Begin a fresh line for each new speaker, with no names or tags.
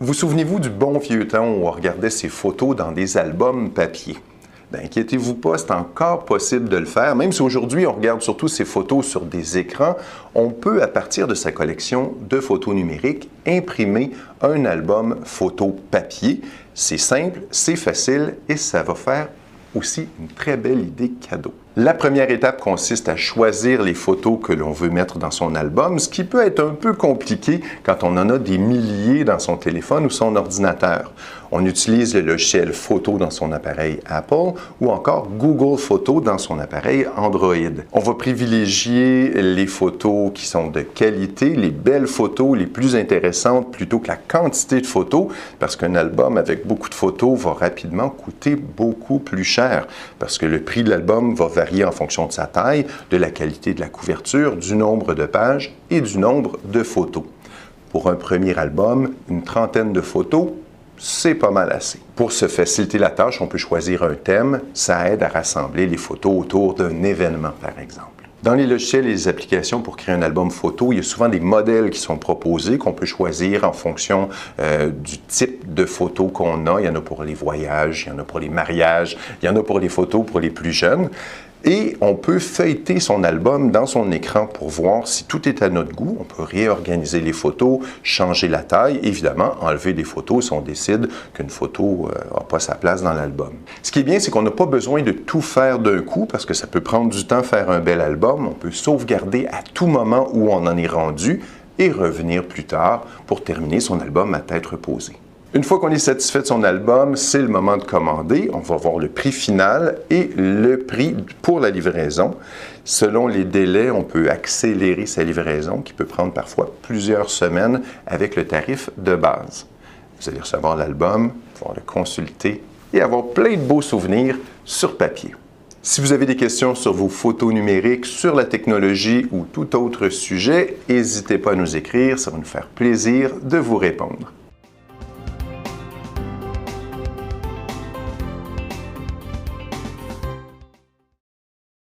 Vous souvenez-vous du bon vieux temps où on regardait ses photos dans des albums papier? Inquiétez-vous pas, c'est encore possible de le faire. Même si aujourd'hui on regarde surtout ces photos sur des écrans, on peut, à partir de sa collection de photos numériques, imprimer un album photo papier. C'est simple, c'est facile et ça va faire aussi une très belle idée cadeau. La première étape consiste à choisir les photos que l'on veut mettre dans son album, ce qui peut être un peu compliqué quand on en a des milliers dans son téléphone ou son ordinateur. On utilise le logiciel Photo dans son appareil Apple ou encore Google Photos dans son appareil Android. On va privilégier les photos qui sont de qualité, les belles photos, les plus intéressantes plutôt que la quantité de photos, parce qu'un album avec beaucoup de photos va rapidement coûter beaucoup plus cher, parce que le prix de l'album va varier en fonction de sa taille, de la qualité de la couverture, du nombre de pages et du nombre de photos. Pour un premier album, une trentaine de photos, c'est pas mal assez. Pour se faciliter la tâche, on peut choisir un thème. Ça aide à rassembler les photos autour d'un événement, par exemple. Dans les logiciels et les applications pour créer un album photo, il y a souvent des modèles qui sont proposés qu'on peut choisir en fonction du type de photos qu'on a. Il y en a pour les voyages, il y en a pour les mariages, il y en a pour les photos pour les plus jeunes. Et on peut feuilleter son album dans son écran pour voir si tout est à notre goût. On peut réorganiser les photos, changer la taille, évidemment, enlever des photos si on décide qu'une photo n'a pas sa place dans l'album. Ce qui est bien, c'est qu'on n'a pas besoin de tout faire d'un coup parce que ça peut prendre du temps faire un bel album. On peut sauvegarder à tout moment où on en est rendu et revenir plus tard pour terminer son album à tête reposée. Une fois qu'on est satisfait de son album, c'est le moment de commander. On va voir le prix final et le prix pour la livraison. Selon les délais, on peut accélérer sa livraison qui peut prendre parfois plusieurs semaines avec le tarif de base. Vous allez recevoir l'album, pouvoir le consulter et avoir plein de beaux souvenirs sur papier. Si vous avez des questions sur vos photos numériques, sur la technologie ou tout autre sujet, n'hésitez pas à nous écrire, ça va nous faire plaisir de vous répondre.